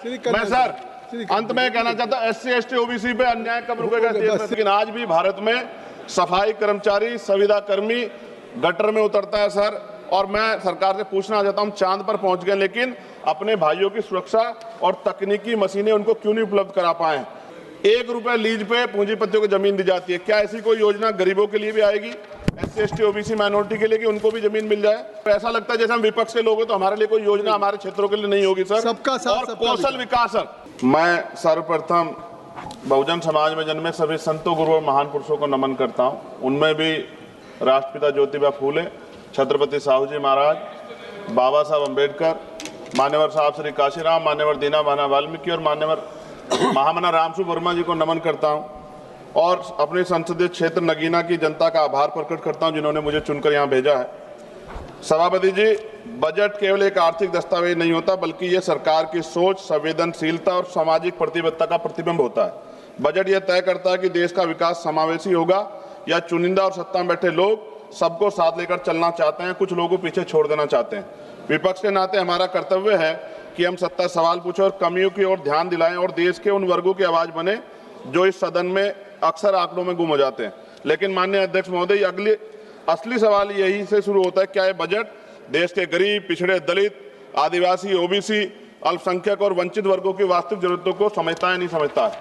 मैं सर अंत में कहना चाहता हूं, SC ST OBC पे अन्याय कब रुकेगा? लेकिन आज भी भारत में सफाई कर्मचारी, संविदा कर्मी गटर में उतरता है सर। और मैं सरकार से पूछना चाहता हूं, चांद पर पहुंच गए लेकिन अपने भाइयों की सुरक्षा और तकनीकी मशीनें उनको क्यों नहीं उपलब्ध करा पाए? 1 रुपए लीज पे पूंजीपतियों को जमीन दी जाती है। क्या ऐसी कोई योजना गरीबों के लिए भी आएगी, SC ST OBC माइनॉरिटी के लिए, कि उनको भी जमीन मिल जाए? तो ऐसा लगता है जैसे हम विपक्ष के लोग हैं तो हमारे लिए कोई योजना हमारे क्षेत्रों के लिए नहीं होगी सर। सबका साथ, और सबका कौशल विकास सर, मैं सर्वप्रथम बहुजन समाज में जन्मे सभी संतों, गुरुओं, महान पुरुषों को नमन करता हूँ। उनमें भी राष्ट्रपिता ज्योतिबा फूले, छत्रपति साहू जी महाराज, बाबा साहब अम्बेडकर, मान्यवर साहब श्री काशीराम, मान्यवर दीना भाना वाल्मीकि और मान्यवर महामना रामसु वर्मा जी को नमन करता हूं। और अपने संसदीय क्षेत्र नगीना की जनता का आभार प्रकट करता हूं जिन्होंने मुझे चुनकर यहां भेजा है। सभापति जी, बजट केवल एक आर्थिक दस्तावेज नहीं होता बल्कि यह सरकार की सोच, संवेदनशीलता और सामाजिक प्रतिबद्धता का प्रतिबिंब होता है। बजट यह तय करता है कि देश का विकास समावेशी होगा या चुनिंदा और सत्ता में बैठे लोग सबको साथ लेकर चलना चाहते हैं, कुछ लोगों को पीछे छोड़ देना चाहते हैं। विपक्ष के नाते हमारा कर्तव्य है कि हम सत्ता सवाल पूछें और कमियों की ओर ध्यान दिलाएं और देश के उन वर्गों की आवाज बने जो इस सदन में अक्सर आंकड़ों में गुम हो जाते हैं। लेकिन माननीय अध्यक्ष महोदय, असली सवाल यही से शुरू होता है, क्या यह बजट देश के गरीब, पिछड़े, दलित, आदिवासी, OBC, अल्पसंख्यक और वंचित वर्गों की वास्तविक जरूरतों को समझता है, नहीं समझता है?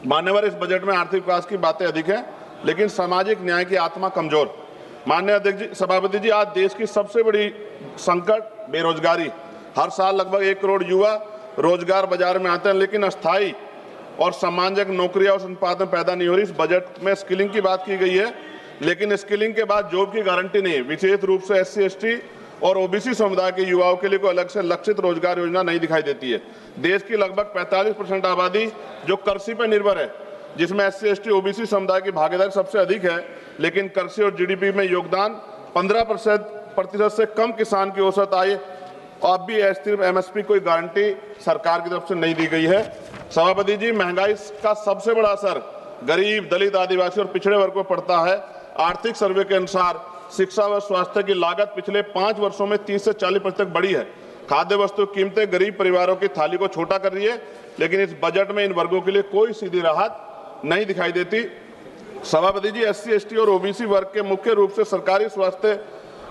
मान्यवर, इस बजट में आर्थिक विकास की बातें अधिक हैं लेकिन सामाजिक न्याय की आत्मा कमजोर। माननीय अध्यक्ष जी, सभापति जी, आज देश की सबसे बड़ी संकट बेरोजगारी। हर साल लगभग 1 करोड़ युवा रोजगार बाजार में आते हैं लेकिन अस्थायी और सम्मानजनक नौकरियां और संपादन पैदा नहीं हो रही। इस बजट में स्किलिंग की बात की गई है लेकिन स्किलिंग के बाद जॉब की गारंटी नहीं है। विशेष रूप से SC ST और OBC समुदाय के युवाओं के लिए कोई अलग से लक्षित रोजगार योजना नहीं दिखाई देती है। देश की लगभग 45% आबादी जो कृषि पर निर्भर है, जिसमें SC ST OBC समुदाय की भागीदारी सबसे अधिक है, लेकिन कृषि और GDP में योगदान 15% से कम किसान की औसत आय अब भी सिर्फ MSP कोई गारंटी सरकार की तरफ से नहीं दी गई है। सभापति जी, महंगाई का सबसे बड़ा असर गरीब, दलित, आदिवासी और पिछड़े वर्ग को पड़ता है। आर्थिक सर्वे के अनुसार शिक्षा व स्वास्थ्य की लागत पिछले 5 वर्षों में 30 से 40% बढ़ी है। खाद्य वस्तु कीमतें गरीब परिवारों की थाली को छोटा कर रही है लेकिन इस बजट में इन वर्गों के लिए कोई सीधी राहत नहीं दिखाई देती। सभापति जी, SC ST और OBC वर्ग के मुख्य रूप से सरकारी स्वास्थ्य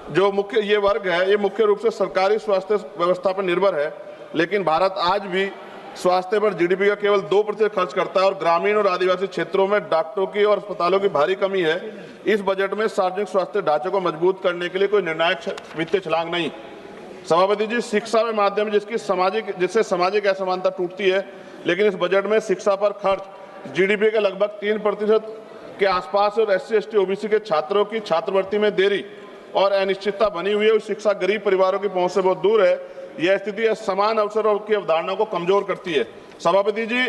ये वर्ग है, ये मुख्य रूप से सरकारी स्वास्थ्य व्यवस्था पर निर्भर है लेकिन भारत आज भी स्वास्थ्य पर GDP का केवल 2% खर्च करता है और ग्रामीण और आदिवासी क्षेत्रों में डॉक्टरों की और अस्पतालों की भारी कमी है। इस बजट में सार्वजनिक स्वास्थ्य ढांचे को मजबूत करने के लिए कोई निर्णायक वित्तीय छलांग नहीं। सभापति जी, शिक्षा के माध्यम जिससे सामाजिक असमानता टूटती है लेकिन इस बजट में शिक्षा पर खर्च GDP के लगभग 3% के आसपास और SC ST OBC के छात्रों की छात्रवृत्ति में देरी और अनिश्चितता बनी हुई है। शिक्षा गरीब परिवारों की पहुंच से बहुत दूर है। यह स्थिति समान अवसरों की अवधारणा को कमजोर करती है। सभापति जी,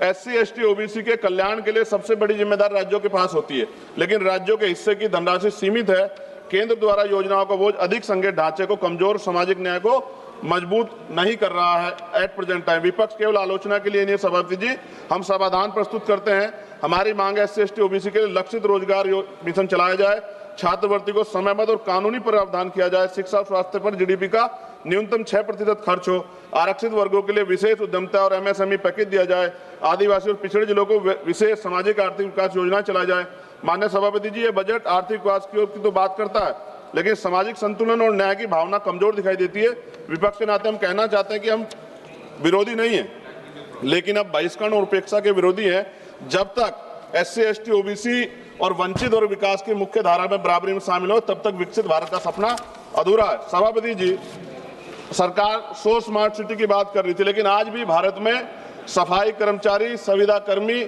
SC ST OBC के कल्याण के लिए सबसे बड़ी जिम्मेदारी राज्यों के पास होती है लेकिन राज्यों के हिस्से की धनराशि सीमित है। केंद्र द्वारा योजनाओं का बोझ अधिक संघीय ढांचे को कमजोर, सामाजिक न्याय को मजबूत नहीं कर रहा है एट प्रेजेंट टाइम। विपक्ष केवल आलोचना के लिए नहीं सभापति जी, हम समाधान प्रस्तुत करते हैं। हमारी मांग है SC ST OBC के लिए लक्षित रोजगार मिशन चलाया जाए, छात्रवृत्ति को समयबद्ध और कानूनी प्रावधान किया जाए, शिक्षा और स्वास्थ्य पर GDP का न्यूनतम 6% खर्च हो, आरक्षित वर्गों के लिए विशेष उद्यमिता और MSME पैकेज दिया जाए, आदिवासी और पिछड़े जिलों को विशेष सामाजिक आर्थिक विकास योजना चलाई जाए। माननीय सभापति जी, ये बजट आर्थिक विकास की तो बात करता है लेकिन सामाजिक संतुलन और न्याय की भावना कमजोर दिखाई देती है। विपक्ष के नाते हम कहना चाहते हैं कि हम विरोधी नहीं है लेकिन अब बहिष्करण और उपेक्षा के विरोधी हैं। जब तक SC ST OBC और वंचित और विकास की मुख्य धारा में बराबरी में शामिल हो तब तक विकसित भारत का सपना अधूरा है। सभापति जी, सरकार 100 स्मार्ट सिटी की बात कर रही थी लेकिन आज भी भारत में सफाई कर्मचारी, संविदा कर्मी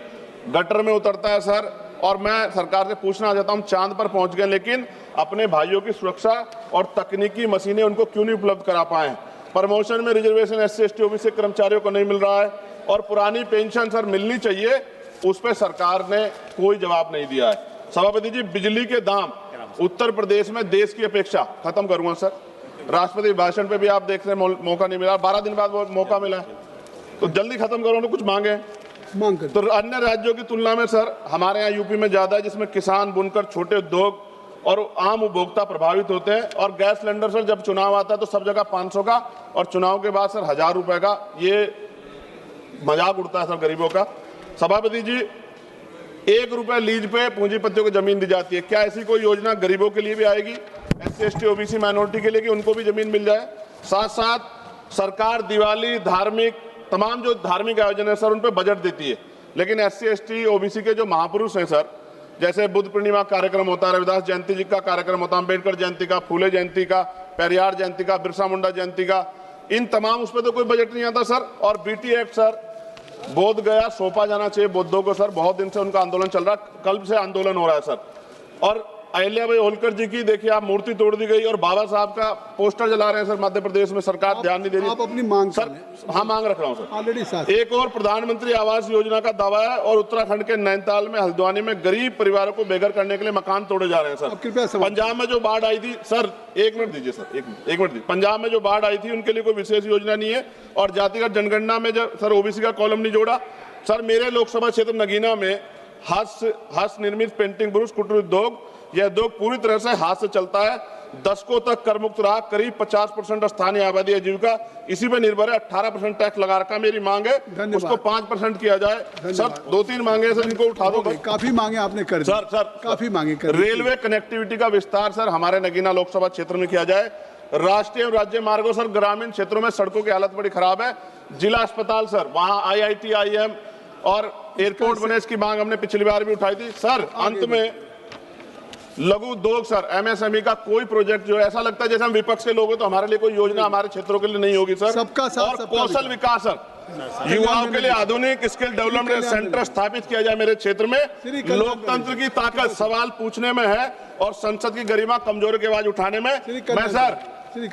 गटर में उतरता है सर। और मैं सरकार से पूछना चाहता हूं, चांद पर पहुंच गए लेकिन अपने भाइयों की सुरक्षा और तकनीकी मशीनें उनको क्यों नहीं उपलब्ध करा पाए? प्रमोशन में रिजर्वेशन SC ST OBC कर्मचारियों को नहीं मिल रहा है और पुरानी पेंशन सर मिलनी चाहिए, उस पर सरकार ने कोई जवाब नहीं दिया है। सभापति जी, बिजली के दाम उत्तर प्रदेश में देश की अपेक्षा, खत्म करूंगा सर, राष्ट्रपति भाषण पे भी आप देख रहे हैं मौका नहीं मिला, 12 दिन बाद वो मौका मिला है तो जल्दी खत्म करो ना, कुछ मांगे तो अन्य राज्यों की तुलना में सर हमारे यहाँ यूपी में ज्यादा है जिसमें किसान, बुनकर, छोटे उद्योग और आम उपभोक्ता प्रभावित होते हैं। और गैस सिलेंडर सर जब चुनाव आता है तो सब जगह 500 का और चुनाव के बाद सर 1000 रुपए का। ये मजाक उड़ता है सर गरीबों का। सभापति जी, 1 रुपए लीज पे पूंजीपतियों को जमीन दी जाती है, क्या ऐसी कोई योजना गरीबों के लिए भी आएगी, SC ST OBC माइनॉरिटी के लिए, कि उनको भी जमीन मिल जाए? साथ साथ सरकार दिवाली, धार्मिक, तमाम जो धार्मिक आयोजन है सर, उन पे बजट देती है, लेकिन SC ST OBC के जो महापुरुष हैं सर, जैसे बुद्ध पूर्णिमा कार्यक्रम होता है, रविदास जयंती जी का कार्यक्रम होता है, अम्बेडकर जयंती का, फूले जयंती का, पेरियार जयंती का, बिरसा मुंडा जयंती का, इन तमाम उस पर तो कोई बजट नहीं आता सर। और BT एक्ट सर, बोध गया सौंपा जाना चाहिए बौद्धों को सर, बहुत दिन से उनका आंदोलन चल रहा है, कल से आंदोलन हो रहा है सर। और अहिल्याबाई होलकर जी की देखिए आप मूर्ति तोड़ दी गई और बाबा साहब का पोस्टर जला रहे हैं सर मध्य प्रदेश में, सरकार ध्यान नहीं दे रही। आप अपनी मांग सर, हाँ मांग रख रहा हूँ सर ऑलरेडी। एक और प्रधानमंत्री आवास योजना का दावा है और उत्तराखंड के नैनीताल में, हल्द्वानी में गरीब परिवारों को बेघर करने के लिए मकान तोड़े जा रहे हैं सर। कृपया पंजाब में जो बाढ़ आई थी सर, 1 मिनट दीजिए सर, 1 मिनट दीजिए। पंजाब में जो बाढ़ आई थी उनके लिए कोई विशेष योजना नहीं है, और जातिगत जनगणना में जो सर OBC का कॉलम नहीं जोड़ा सर। मेरे लोकसभा क्षेत्र नगीना में हस्त निर्मित पेंटिंग ब्रुश कुटीर उद्योग, यह उद्योग पूरी तरह से हाथ से चलता है, दशकों तक कर मुक्त रहा, करीब 50% स्थानीय आबादी आजीविका इसी पे निर्भर है, 18% टैक्स लगा रखा। मेरी मांग है उसको 5% किया जाए सर। 2-3 मांगे सर, इनको उठा दो। काफी मांगे आपने कर दी सर, काफी मांगे कर दी। रेलवे कनेक्टिविटी का विस्तार सर हमारे नगीना लोकसभा क्षेत्र में किया जाए। राष्ट्रीय एवं राज्य मार्गों सर, ग्रामीण क्षेत्रों में सड़कों की हालत बड़ी खराब है। जिला अस्पताल सर, वहां IIT IIM और एयरपोर्ट बने, इसकी मांग हमने पिछली बार भी उठाई थी सर। अंत में लघु उद्योग सर, MSME का कोई प्रोजेक्ट जो ऐसा लगता है जैसे हम विपक्ष के लोग हैं तो हमारे लिए कोई योजना हमारे क्षेत्रों के लिए नहीं होगी सर। सबका साथ, और कौशल विकास सर, युवाओं के लिए आधुनिक स्किल डेवलपमेंट सेंटर स्थापित किया जाए मेरे क्षेत्र में। लोकतंत्र की ताकत सवाल पूछने में है और संसद की गरिमा कमजोरी की आवाज उठाने में। मैं सर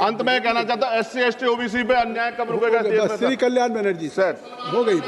अंत में कहना चाहता हूँ, SC ST OBC पे अन्याय कब रुकेगा? श्री कल्याण बनर्जी सर, हो गई।